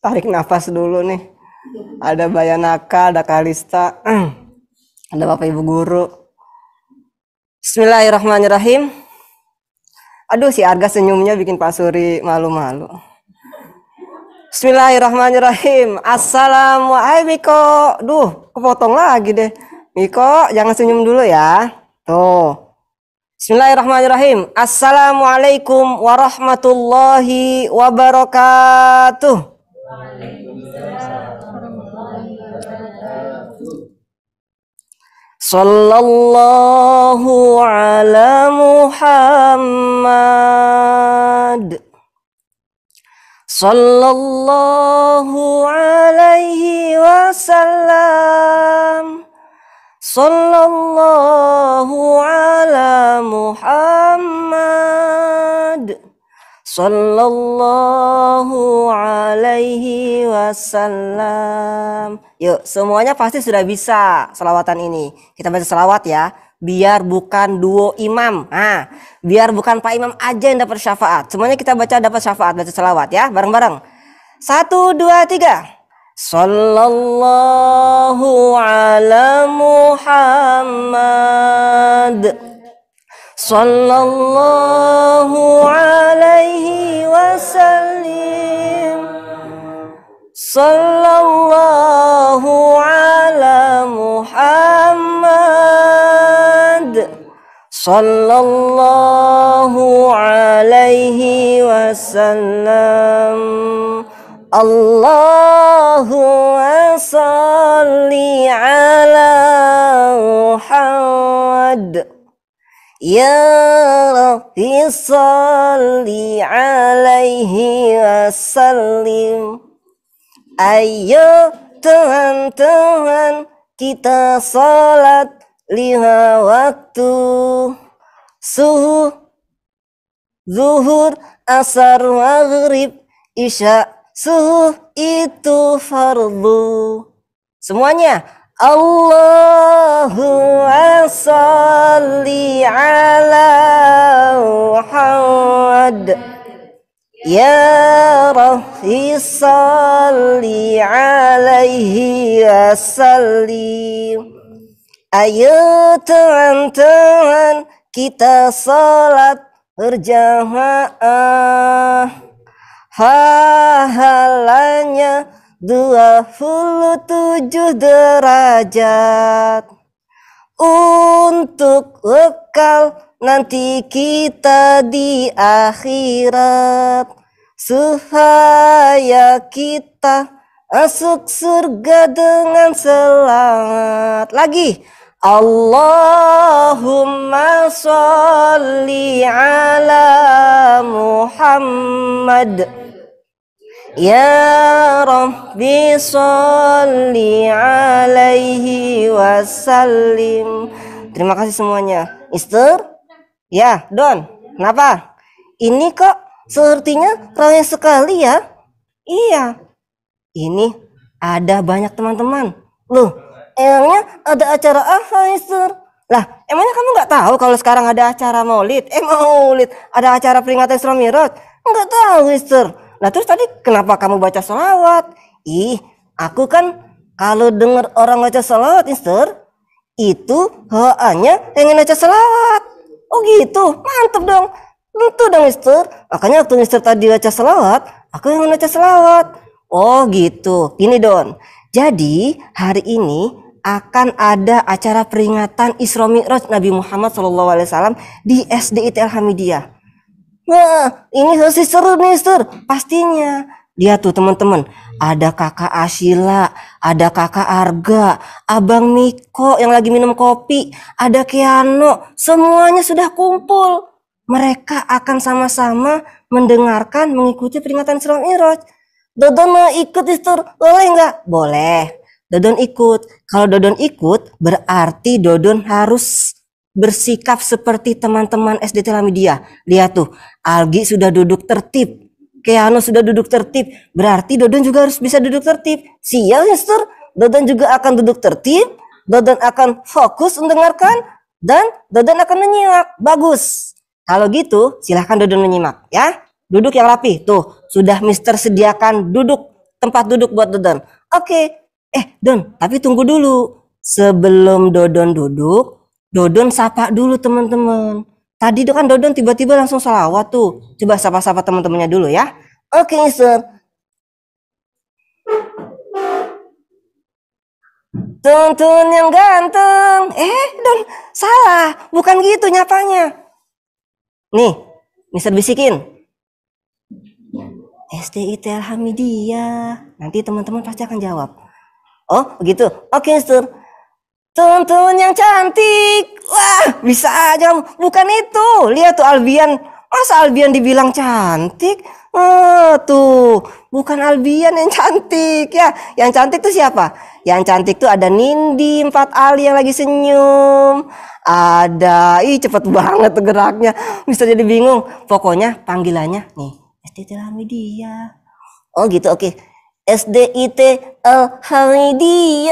Tarik nafas dulu nih. Ada Bayanaka, ada Kalista, ada Bapak Ibu Guru. Bismillahirrahmanirrahim. Aduh, si Arga senyumnya bikin Pak Suri malu-malu. Bismillahirrahmanirrahim. Assalamualaikum Miko. Duh, kepotong lagi deh. Miko, jangan senyum dulu ya. Tuh. Bismillahirrahmanirrahim. Assalamualaikum warahmatullahi wabarakatuh. Sallallahu ala Muhammad. Sallallahu alaihi wasallam. Sallallahu ala Muhammad. Sallallahu alaihi wasallam. Yuk, semuanya pasti sudah bisa selawatan ini. Kita baca selawat ya. Biar bukan duo imam. Nah, biar bukan Pak Imam aja yang dapat syafaat. Semuanya kita baca dapat syafaat, baca selawat ya, bareng-bareng. 1, 2, 3. Sallallahu ala Muhammad. Sallallahu alaihi wasallam. Sallallahu ala Muhammad. Sallallahu alaihi wasallam. Allahumma salli ala Muhammad. Ya Rabbi salli alaihi wasallim. Ayo teman-teman kita salat 5 waktu. Subuh, zuhur, asar, maghrib, isya, subuh itu fardu. Semuanya. Allahumma salli ala Muhammad. Ya Rabbi salli alaihi wasallim. Ayo teman-teman kita salat berjamaah. Pahalanya 27 derajat. Untuk bekal nanti kita di akhirat, supaya kita masuk surga dengan selamat. Lagi. Allahumma sholli ala Muhammad. Ya Rabbi sholli alaihi wasallim. Terima kasih semuanya. Mister? Ya, Don. Kenapa? Ini kok sepertinya ramai sekali ya? Iya. Ini ada banyak teman-teman. Loh, emangnya ada acara apa, Mister? Lah, emangnya kamu nggak tahu kalau sekarang ada acara maulid? Maulid. Ada acara peringatan Isra Mi'raj? Nggak tahu, Mister. Nah terus tadi kenapa kamu baca sholawat? Ih, aku kan kalau dengar orang baca sholawat, Mister, itu bawaannya pengen baca sholawat. Oh gitu, mantep dong. Tentu dong, Mister. Makanya waktu Mister tadi baca sholawat, aku yang baca sholawat. Oh gitu, gini Don. Jadi hari ini akan ada acara peringatan Isra Mi'raj Nabi Muhammad SAW di SDIT Al-Hamidiyah. Wah, ini pasti seru nih, Mister. Pastinya. Lihat tuh teman-teman, ada kakak Ashila, ada kakak Arga, abang Miko yang lagi minum kopi, ada Keano, semuanya sudah kumpul. Mereka akan sama-sama mendengarkan, mengikuti peringatan Isra Mi'raj. Dodon mau ikut, Mister? Boleh nggak? Boleh. Dodon ikut. Kalau Dodon ikut, berarti Dodon harus bersikap seperti teman-teman SDT Al-Hamidiyah. Lihat tuh, Algi sudah duduk tertib, Keano sudah duduk tertib, berarti Dodon juga harus bisa duduk tertib. Siap, Mister? Dodon juga akan duduk tertib, Dodon akan fokus mendengarkan, dan Dodon akan menyimak. Bagus. Kalau gitu, silahkan Dodon menyimak ya. Duduk yang rapi. Tuh, sudah Mister sediakan duduk tempat duduk buat Dodon. Oke. Don, tapi tunggu dulu. Sebelum Dodon duduk, Dodon sapa dulu teman-teman. Tadi itu kan Dodon tiba-tiba langsung salawat tuh. Coba sapa-sapa teman-temannya dulu ya. Oke, Mister. Tuntun yang ganteng. Don, salah. Bukan gitu nyapanya. Nih, Mister bisikin. SDIT Alhamidiyah. Nanti teman-teman pasti akan jawab. Oh, begitu. Oke, Mister. Tuntun yang cantik. Wah, bisa aja. Bukan itu. Lihat tuh Albian. Masa Albian dibilang cantik? Tuh, bukan Albian yang cantik ya. Yang cantik tuh siapa? Yang cantik tuh ada Nindi 4 Ali yang lagi senyum. Ada, cepet banget tuh geraknya. Bisa jadi bingung. Pokoknya panggilannya nih, SDIT Alhamidiyah. Oh gitu, oke. SDIT Alhamidiyah.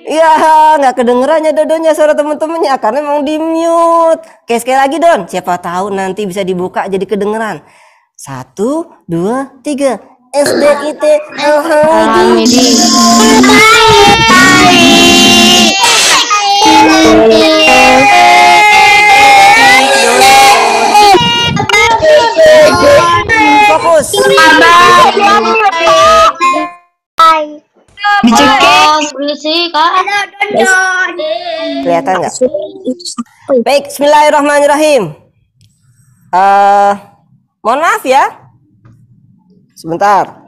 Ya, nggak kedengerannya Dodonnya suara temen-temennya karena memang di mute. Oke, sekali lagi Don. Siapa tahu nanti bisa dibuka jadi kedengeran. 1, 2, 3. SDIT Fokus. Berisik, Kak. Kelihatan nggak? Baik, bismillahirrahmanirrahim. Mohon maaf ya. Sebentar.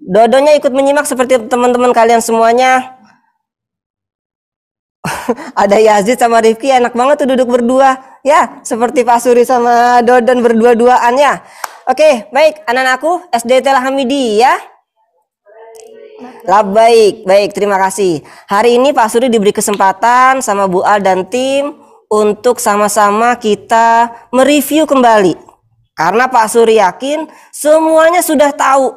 Dodonnya ikut menyimak seperti teman-teman kalian semuanya. Ada Yazid sama Rifki, enak banget tuh duduk berdua. Ya, seperti Pak Suri sama Dodon berdua-duaan ya. Oke, baik anak-anakku, SDIT Alhamidiyah. Baik, terima kasih. Hari ini Pak Suri diberi kesempatan sama Bu Al dan tim untuk sama-sama kita mereview kembali. Karena Pak Suri yakin semuanya sudah tahu,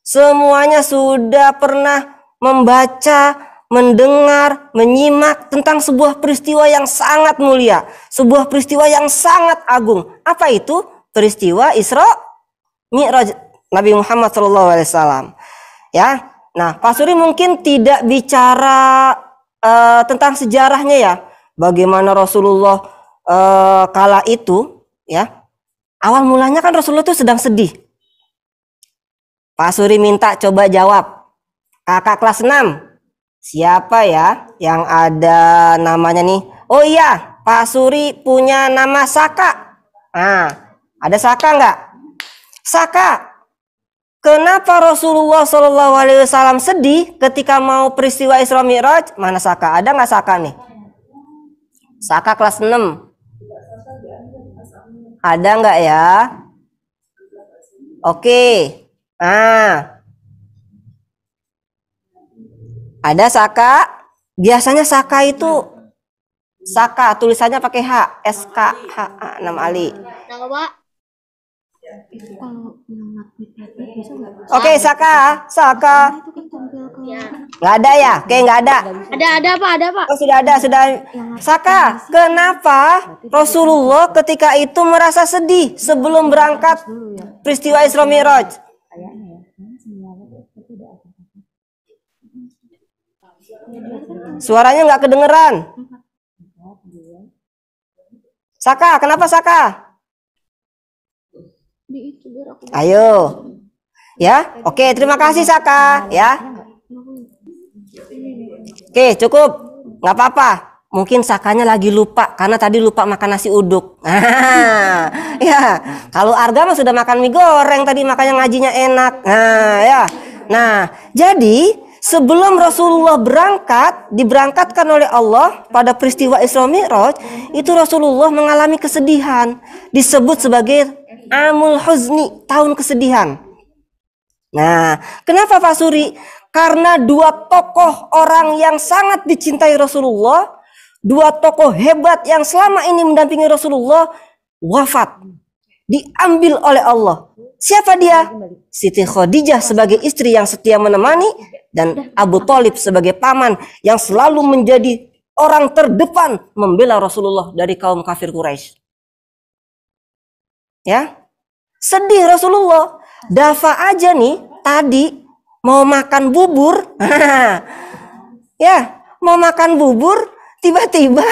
semuanya sudah pernah membaca, mendengar, menyimak tentang sebuah peristiwa yang sangat mulia, sebuah peristiwa yang sangat agung. Apa itu? Peristiwa Isra Mi'raj Nabi Muhammad SAW. Ya. Nah, Pak Suri mungkin tidak bicara tentang sejarahnya ya. Bagaimana Rasulullah kala itu ya. Awal mulanya kan Rasulullah itu sedang sedih. Pak Suri minta coba jawab. Kakak kelas 6. Siapa ya yang ada namanya nih? Oh iya, Pak Suri punya nama Saka. Nah, ada Saka nggak? Saka. Kenapa Rasulullah SAW sedih ketika mau peristiwa Isra Mi'raj? Mana Saka? Ada nggak Saka nih? Saka kelas 6. Ada nggak ya? Oke. Nah. Ada Saka. Biasanya Saka itu Saka tulisannya pakai H, SKH, nama Ali. Oke, Saka. Nggak ada ya? Oke, nggak ada. Ada Pak. Oh, sudah ada. Saka, kenapa Rasulullah ketika itu merasa sedih sebelum berangkat peristiwa Isra Mi'raj? Suaranya nggak kedengeran. Saka, kenapa Saka? Ayo. Ya, oke, terima kasih Saka ya. Oke, cukup. Nggak apa-apa. Mungkin Sakanya lagi lupa karena tadi lupa makan nasi uduk. Ya, kalau Arga mah sudah makan mie goreng tadi makanya ngajinya enak. Nah, jadi sebelum Rasulullah diberangkatkan oleh Allah pada peristiwa Isra Mi'raj, itu Rasulullah mengalami kesedihan, disebut sebagai Amul Huzni, tahun kesedihan. Nah, kenapa Pak Suri? Karena dua tokoh orang yang sangat dicintai Rasulullah, dua tokoh hebat yang selama ini mendampingi Rasulullah wafat, diambil oleh Allah. Siapa dia? Siti Khadijah sebagai istri yang setia menemani, dan Abu Thalib sebagai paman yang selalu menjadi orang terdepan membela Rasulullah dari kaum kafir Quraisy. Ya, sedih Rasulullah. Dafa aja nih tadi mau makan bubur. Ya, mau makan bubur, tiba-tiba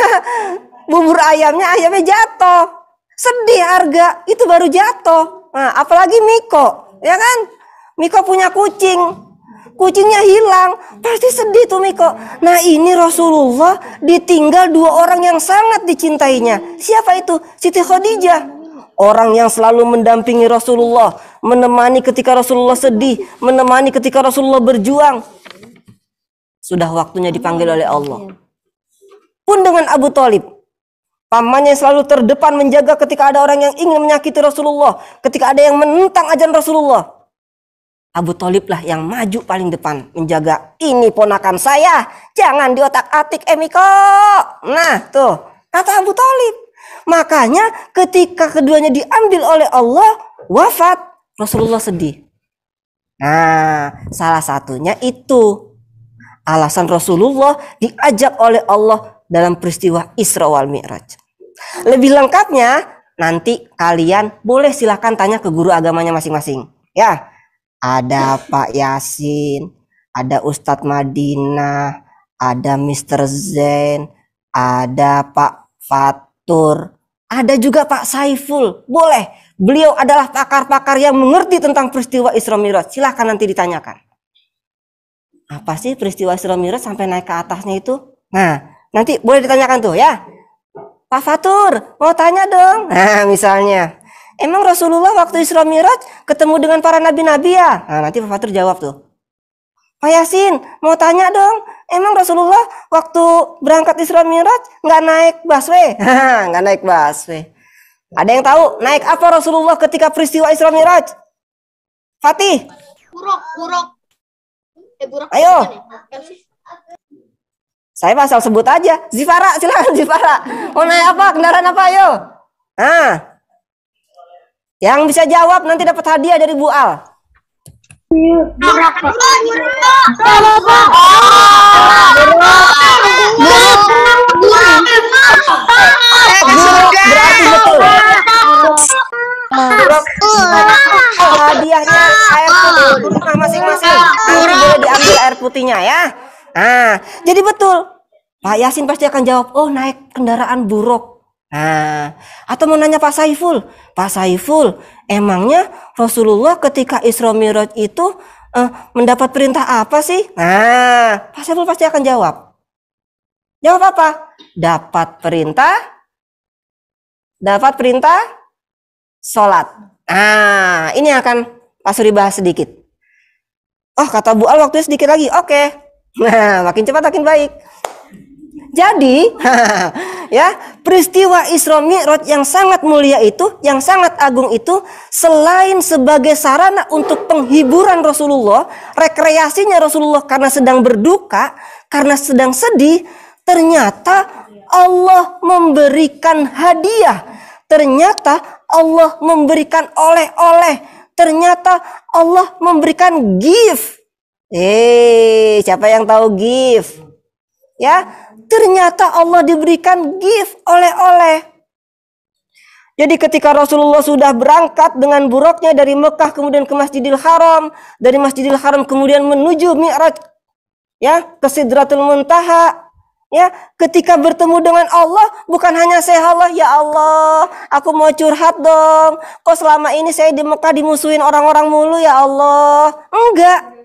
bubur ayamnya jatuh. Sedih harga, itu baru jatuh. Nah, apalagi Miko, ya kan? Miko punya kucing, kucingnya hilang, pasti sedih tuh Miko. Nah, ini Rasulullah ditinggal dua orang yang sangat dicintainya. Siapa itu? Siti Khadijah. Orang yang selalu mendampingi Rasulullah, menemani ketika Rasulullah sedih, menemani ketika Rasulullah berjuang. Sudah waktunya dipanggil oleh Allah. Pun dengan Abu Thalib, pamannya yang selalu terdepan menjaga ketika ada orang yang ingin menyakiti Rasulullah, ketika ada yang menentang ajaran Rasulullah. Abu Thalib lah yang maju paling depan menjaga. Ini ponakan saya, jangan diotak-atik Miko. Nah tuh kata Abu Thalib. Makanya ketika keduanya diambil oleh Allah, wafat, Rasulullah sedih. Nah salah satunya itu alasan Rasulullah diajak oleh Allah dalam peristiwa Isra wal Mi'raj. Lebih lengkapnya nanti kalian boleh silahkan tanya ke guru agamanya masing-masing. Ya, ada Pak Yasin, ada Ustadz Madinah, ada Mr. Zain, ada Pak Fatur, ada juga Pak Saiful. Boleh, beliau adalah pakar-pakar yang mengerti tentang peristiwa Isra Mi'raj. Silahkan nanti ditanyakan. Apa sih peristiwa Isra Mi'raj sampai naik ke atasnya itu? Nah, nanti boleh ditanyakan tuh ya. Pak Fatur, mau tanya dong. Nah, misalnya, emang Rasulullah waktu Isra Mi'raj ketemu dengan para nabi-nabi ya? Nah, nanti Pak Fatur jawab tuh. Pak Yasin, mau tanya dong. Emang Rasulullah waktu berangkat Isra Mi'raj nggak naik busway? Nggak naik busway. Ada yang tahu naik apa Rasulullah ketika peristiwa Isra Mi'raj? Fatih. Buruk. Ayo. Saya asal sebut aja. Zifara, silakan Zifara. Mau naik apa? Kendaraan apa? Ayo. Nah, yang bisa jawab nanti dapat hadiah dari Bu Al. Berarti betul. Hadiahnya air putih di rumah masing-masing. Nanti boleh diambil air putihnya ya. Nah, jadi betul. Pak Yasin pasti akan jawab, oh naik kendaraan buruk. Nah, atau mau nanya Pak Saiful. Pak Saiful, emangnya Rasulullah ketika Isra Mi'raj itu mendapat perintah apa sih? Nah, Pak Saiful pasti akan jawab. Jawab apa? Dapat perintah sholat. Nah, ini akan Pak Suri bahas sedikit. Oh, kata Bu Al waktunya sedikit lagi. Oke. Nah, makin cepat makin baik. Jadi, ya, peristiwa Isra Mi'raj yang sangat mulia itu, yang sangat agung itu, selain sebagai sarana untuk penghiburan Rasulullah, rekreasinya Rasulullah karena sedang berduka, karena sedang sedih, ternyata Allah memberikan hadiah. Ternyata Allah memberikan oleh-oleh. Ternyata Allah memberikan gift. Siapa yang tahu gift? Ya, ternyata Allah diberikan gift oleh-oleh. Jadi ketika Rasulullah sudah berangkat dengan buruknya dari Mekah kemudian ke Masjidil Haram, dari Masjidil Haram kemudian menuju Mi'raj, ya, ke Sidratul Muntaha. Ya, ketika bertemu dengan Allah bukan hanya saya Allah, ya Allah, aku mau curhat dong. Kok selama ini saya di Mekah dimusuhin orang-orang mulu ya Allah? Enggak.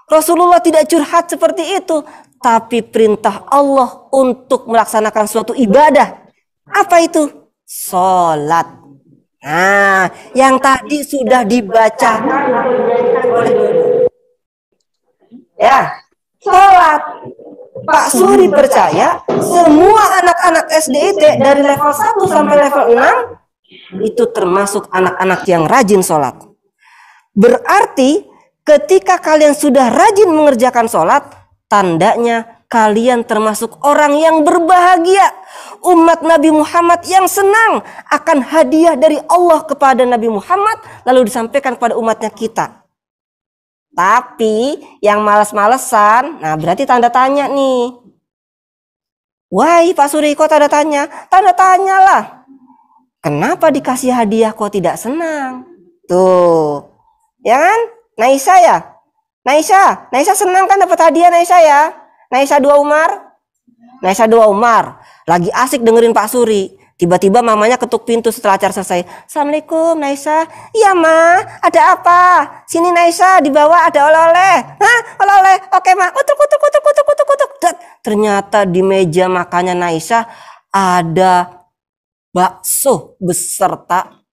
Rasulullah tidak curhat seperti itu, tapi perintah Allah untuk melaksanakan suatu ibadah. Apa itu? Sholat. Nah, yang tadi sudah dibacakan oleh ya, sholat. Pak Suri percaya semua anak-anak SDIT dari level 1 sampai level 6 itu termasuk anak-anak yang rajin sholat. Berarti ketika kalian sudah rajin mengerjakan sholat, tandanya kalian termasuk orang yang berbahagia. Umat Nabi Muhammad yang senang akan hadiah dari Allah kepada Nabi Muhammad lalu disampaikan kepada umatnya kita. Tapi yang malas-malesan, nah berarti tanda tanya nih. Wahai Pak Suri, kok tanda tanya? Tanda tanya lah. Kenapa dikasih hadiah kok tidak senang? Tuh. Ya kan? Naisa ya? Naisa senang kan dapat hadiah Naisa ya? Naisa 2 Umar. Naisa 2 Umar lagi asik dengerin Pak Suri. Tiba-tiba mamanya ketuk pintu setelah acara selesai. Assalamualaikum Naisa. Iya ma, ada apa? Sini Naisa, di bawah ada oleh-oleh. Hah? Oleh-oleh? Oke ma. Kutuk. Ternyata di meja makannya Naisa ada bakso beserta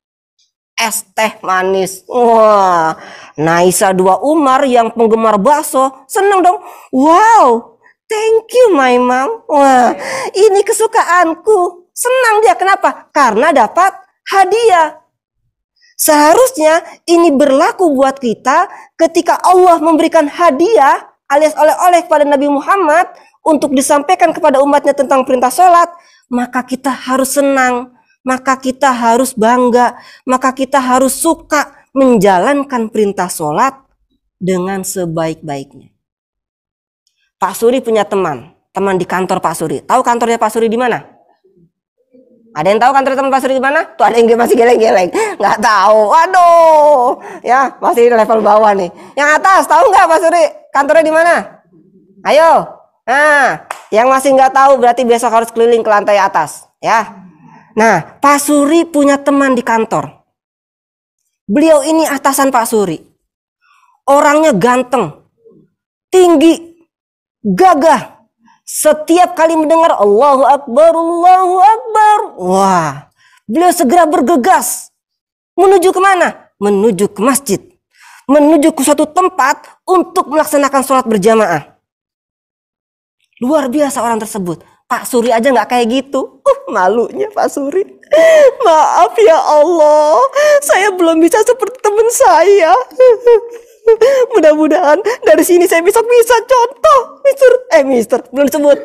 es teh manis. Wah, Naisa 2 Umar yang penggemar bakso seneng dong. Wow, thank you my mom. Wah, ini kesukaanku. Senang dia, kenapa? Karena dapat hadiah. Seharusnya ini berlaku buat kita ketika Allah memberikan hadiah alias oleh-oleh kepada Nabi Muhammad untuk disampaikan kepada umatnya tentang perintah sholat. Maka kita harus senang, maka kita harus bangga, maka kita harus suka menjalankan perintah sholat dengan sebaik-baiknya. Pak Suri punya teman di kantor Pak Suri. Tahu kantornya Pak Suri di mana? Ada yang tahu kantor teman Pak Suri di mana? Tuh ada yang masih geleng-geleng. Nggak tahu. Waduh. Ya, masih level bawah nih. Yang atas tahu nggak Pak Suri kantornya di mana? Ayo. Nah, yang masih nggak tahu berarti besok harus keliling ke lantai atas, ya. Nah, Pak Suri punya teman di kantor. Beliau ini atasan Pak Suri. Orangnya ganteng, tinggi, gagah. Setiap kali mendengar Allahu Akbar, Allahu Akbar, wah, beliau segera bergegas. Menuju kemana? Menuju ke masjid. Menuju ke suatu tempat untuk melaksanakan sholat berjamaah. Luar biasa orang tersebut. Pak Suri aja nggak kayak gitu. Malunya Pak Suri. Maaf ya Allah, saya belum bisa seperti teman saya. Mudah-mudahan dari sini saya besok bisa contoh, Mister, belum disebut.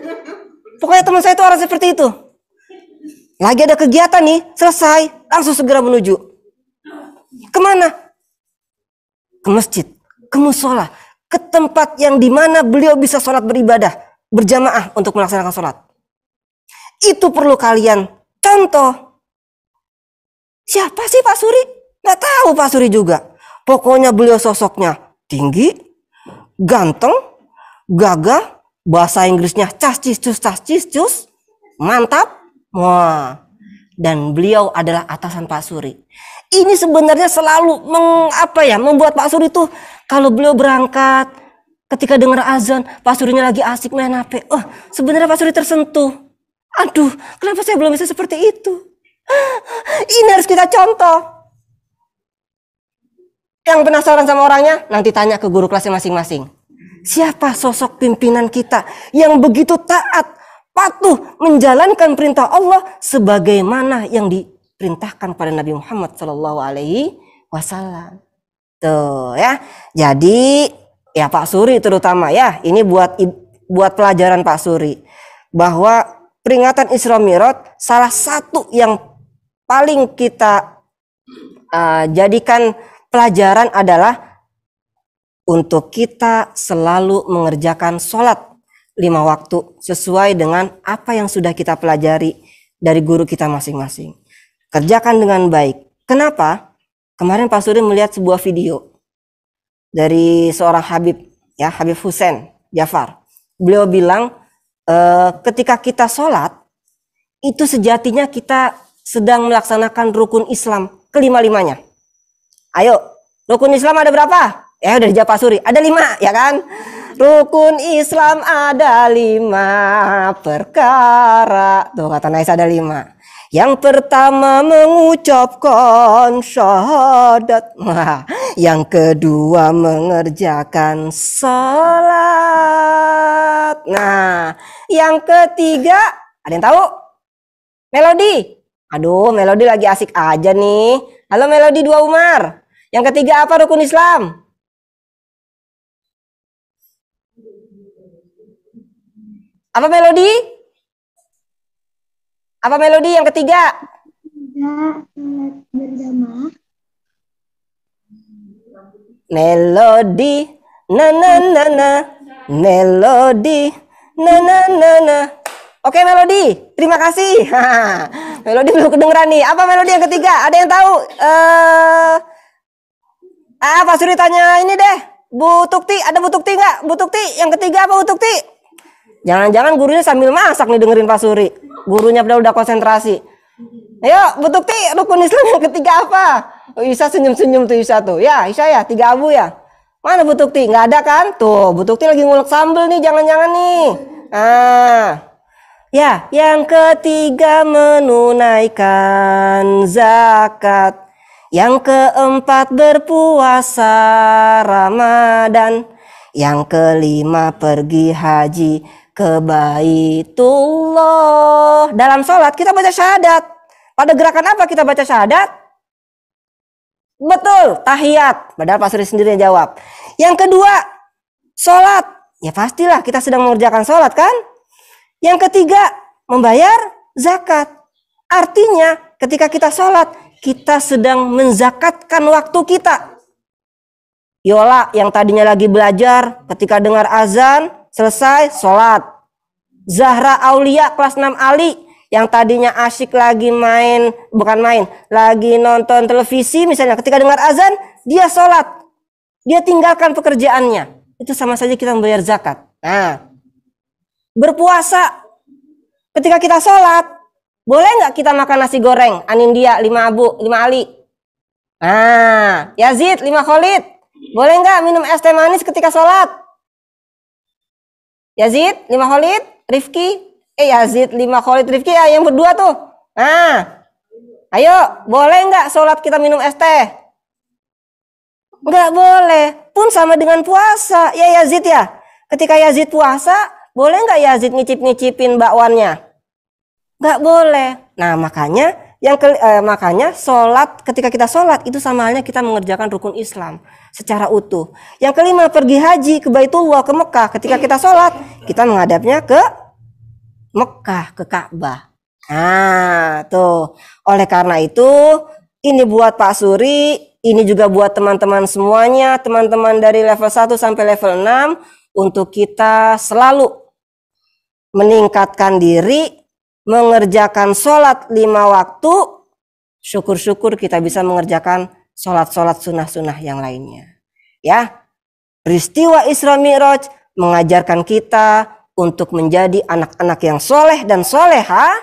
Pokoknya teman saya itu orang seperti itu. Lagi ada kegiatan nih, selesai, langsung segera menuju. Kemana? Ke masjid, ke musola, ke tempat yang dimana beliau bisa sholat beribadah, berjamaah untuk melaksanakan sholat. Itu perlu kalian contoh. Siapa sih Pak Suri? Nggak tahu Pak Suri juga. Pokoknya beliau sosoknya tinggi, ganteng, gagah, bahasa Inggrisnya cas cis cus, mantap. Wah, dan beliau adalah atasan Pak Suri. Ini sebenarnya selalu membuat Pak Suri tuh kalau beliau berangkat, ketika dengar azan, Pak Surinya lagi asik main HP. Sebenarnya Pak Suri tersentuh. Aduh, kenapa saya belum bisa seperti itu? Ini harus kita contoh. Yang penasaran sama orangnya, nanti tanya ke guru kelasnya masing-masing. Siapa sosok pimpinan kita yang begitu taat, patuh menjalankan perintah Allah sebagaimana yang diperintahkan pada Nabi Muhammad SAW. Tuh ya. Jadi ya Pak Suri terutama ya, ini buat pelajaran Pak Suri bahwa peringatan Isra Mi'raj salah satu yang paling kita jadikan pelajaran adalah untuk kita selalu mengerjakan sholat 5 waktu sesuai dengan apa yang sudah kita pelajari dari guru kita masing-masing. Kerjakan dengan baik. Kenapa? Kemarin Pak Suri melihat sebuah video dari seorang Habib Hussein Jafar. Beliau bilang ketika kita sholat itu sejatinya kita sedang melaksanakan rukun Islam kelima-limanya. Ayo, rukun Islam ada berapa? Ya udah dijawab Pak Suri, ada 5 ya kan? Rukun Islam ada 5 perkara. Tuh kata Naisa ada 5. Yang pertama mengucapkan syahadat. Yang kedua mengerjakan salat. Nah, yang ketiga ada yang tahu? Melodi. Aduh, Melodi lagi asik aja nih. Halo Melodi 2 Umar. Yang ketiga apa rukun Islam? Apa Melodi? Apa Melodi yang ketiga? Berjamaah. Melodi, na na na na, Melodi, na na na na. Oke Melodi, terima kasih. Melodi belum kedengeran nih. Apa Melodi yang ketiga? Ada yang tahu? Pak Suri tanya ini deh. Bu Tukti, ada Bu Tukti nggak? Bu Tukti, yang ketiga apa Bu Tukti? Jangan-jangan gurunya sambil masak nih dengerin Pak Suri. Gurunya udah konsentrasi. Ayo Bu Tukti, rukun Islam yang ketiga apa? Oh, Isa senyum-senyum tuh Isa tuh. Ya, Isa ya, 3 abu ya. Mana Bu Tukti? Nggak ada kan? Tuh, Bu Tukti lagi ngulek sambel nih, jangan-jangan nih. Ya, yang ketiga menunaikan zakat. Yang keempat berpuasa Ramadan. Yang kelima pergi haji ke Baitullah. Dalam sholat kita baca syahadat. Pada gerakan apa kita baca syahadat? Betul, tahiyat. Padahal Pak Suri sendiri yang jawab. Yang kedua, sholat. Ya pastilah kita sedang mengerjakan sholat kan? Yang ketiga, membayar zakat. Artinya ketika kita sholat, kita sedang menzakatkan waktu kita. Yola yang tadinya lagi belajar, ketika dengar azan, selesai sholat. Zahra Aulia kelas 6 Ali, yang tadinya asyik lagi lagi nonton televisi misalnya, ketika dengar azan, dia sholat. Dia tinggalkan pekerjaannya. Itu sama saja kita membayar zakat. Nah, berpuasa. Ketika kita sholat, boleh nggak kita makan nasi goreng? Anindya 5 abu, 5 Ali. Nah, Yazid 5 Khalid. Boleh nggak minum es teh manis ketika sholat? Yazid 5 Khalid, Rifki. Yazid 5 Khalid, Rifki ya, yang berdua tuh. Nah, ayo, boleh nggak sholat kita minum es teh? Nggak boleh. Pun sama dengan puasa. Ya Yazid ya. Ketika Yazid puasa, boleh nggak Yazid ngicip-ngicipin bakwannya? Nggak boleh. Nah makanya makanya sholat, ketika kita sholat itu sama halnya kita mengerjakan rukun Islam secara utuh. Yang kelima, pergi haji ke Baitullah, ke Mekah. Ketika kita sholat, kita menghadapnya ke Mekah, ke Ka'bah. Nah tuh, oleh karena itu ini buat Pak Suri, ini juga buat teman-teman semuanya, teman-teman dari level 1 sampai level 6, untuk kita selalu meningkatkan diri, mengerjakan sholat 5 waktu. Syukur-syukur kita bisa mengerjakan sholat-sholat sunnah-sunnah yang lainnya. Ya, peristiwa Isra Mi'raj mengajarkan kita untuk menjadi anak-anak yang soleh dan soleha,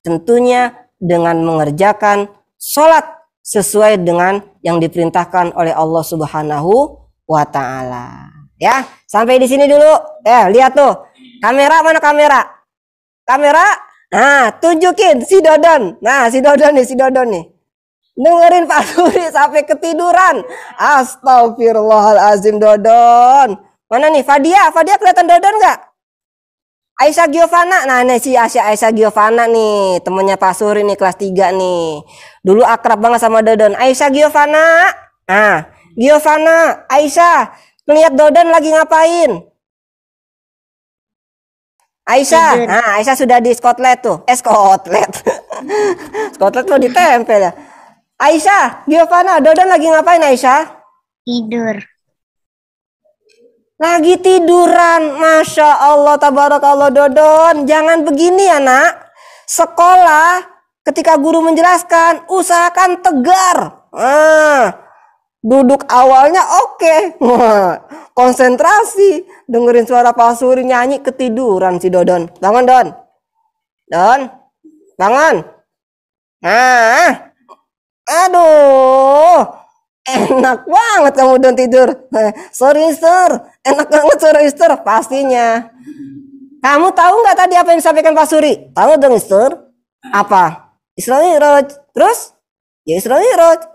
tentunya dengan mengerjakan sholat sesuai dengan yang diperintahkan oleh Allah Subhanahu wa Ta'ala. Ya, sampai di sini dulu. Ya, lihat tuh. Kamera, mana kamera? Kamera. Nah, tunjukin si Dodon. Nah, si Dodon nih. Dengerin Pak Suri sampai ketiduran. Astagfirullahalazim, Dodon. Mana nih? Fadia kelihatan Dodon nggak? Aisyah Giovanna. Nah, ini si Aisyah Giovanna nih, temennya Pak Suri nih, kelas 3 nih. Dulu akrab banget sama Dodon. Aisyah Giovanna. Nah, Giovanna, Aisyah, ngeliat Dodon lagi ngapain? Aisyah, nah Aisyah sudah di skotlet tuh. Skotlet. Skotlet tuh ditempel ya. Aisyah, Giovanna, Dodon lagi ngapain Aisyah? Tidur. Lagi tiduran. Masya Allah, tabarakallah Dodon. Jangan begini ya nak. Sekolah ketika guru menjelaskan, usahakan tegar. Duduk awalnya oke. Konsentrasi. Dengerin suara Pak Suri nyanyi, ketiduran si Dodon. Bangun Don. Don, bangun. Nah, aduh, enak banget kamu Don tidur. Sorry Mister, enak banget sorry Mister, pastinya. Kamu tahu nggak tadi apa yang disampaikan Pak Suri? Tahu dong Mister? Apa? Isra Mi'raj. Terus? Ya Isra Mi'raj.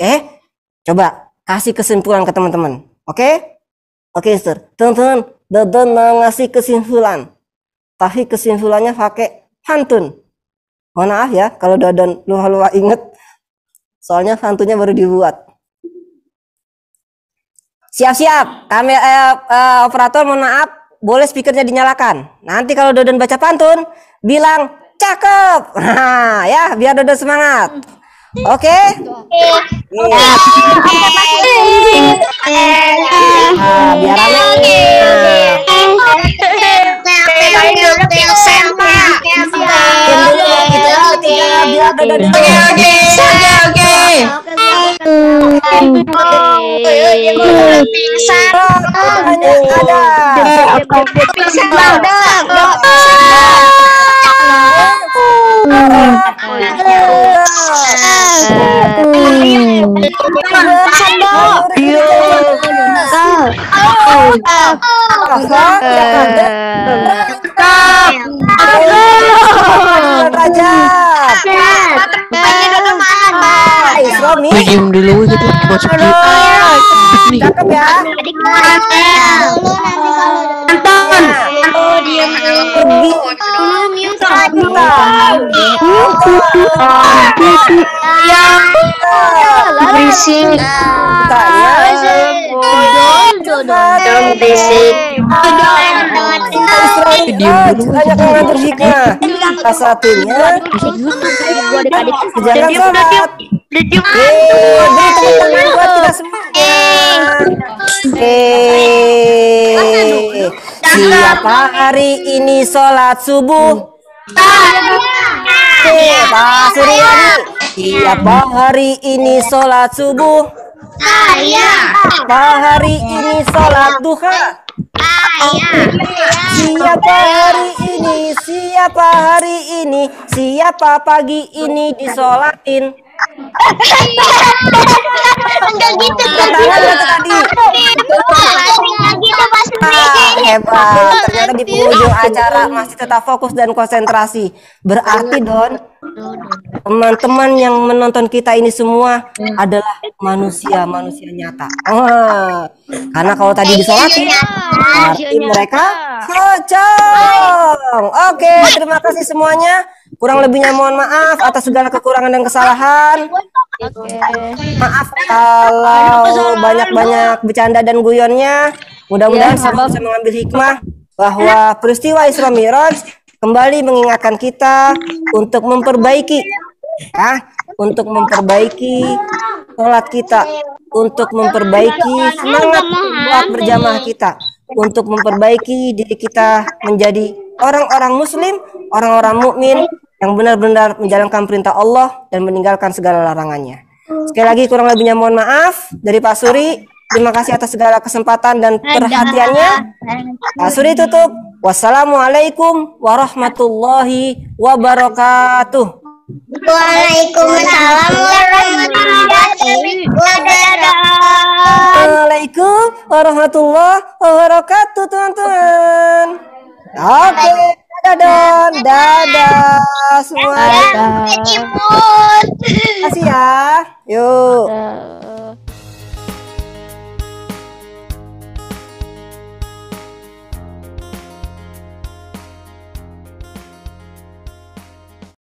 Coba kasih kesimpulan ke teman-teman. Oke? Oke Mister. Teman-teman, Dodon mau ngasih kesimpulan. Tapi kesimpulannya pakai pantun. Mohon maaf ya kalau Dodon lupa inget. Soalnya pantunnya baru dibuat. Siap-siap. Operator mohon maaf, boleh speakernya dinyalakan. Nanti kalau Dodon baca pantun, bilang cakep. Nah, ya biar Dodon semangat. Oke? Biar rame. Biar Dodon. Oke. Hanya ada. Diam dulu gitu masuk di Cakep ya. Anton. Oh, diam dulu. Berisik. Berisik. Banyak yang ngatur hikmah. Salah satunya jangan sholat. Beri tepuk tangan buat kita semuanya. Siapa hari ini sholat subuh? Pak Suryadi. Siapa hari ini sholat subuh? Siapa hari ini sholat duha? Siapa hari ini? Siapa hari ini? Siapa pagi ini disolatin? Enggak gitu. Hebat. Ternyata di penghujung acara masih tetap fokus dan konsentrasi. Berarti Don, teman-teman yang menonton kita ini semua adalah manusia nyata. Karena kalau tadi disolatin, berarti mereka pocong. Oke, terima kasih semuanya. Kurang lebihnya mohon maaf atas segala kekurangan dan kesalahan. Maaf kalau banyak-banyak bercanda dan guyonnya. Mudah-mudahan semua bisa mengambil hikmah bahwa peristiwa Isra Mi'raj kembali mengingatkan kita untuk memperbaiki sholat kita, untuk memperbaiki semangat buat berjamaah kita, untuk memperbaiki diri kita menjadi orang-orang muslim, orang-orang mukmin yang benar-benar menjalankan perintah Allah dan meninggalkan segala larangannya. Sekali lagi kurang lebihnya mohon maaf dari Pak Suri. Terima kasih atas segala kesempatan dan perhatiannya. Pak Suri tutup. Wassalamualaikum warahmatullahi wabarakatuh. Waalaikumsalam warahmatullahi wabarakatuh. Waalaikumsalam warahmatullahi wabarakatuh, teman-teman. Oke, dadah, dadah semuanya. Terima kasih ya. Yuk.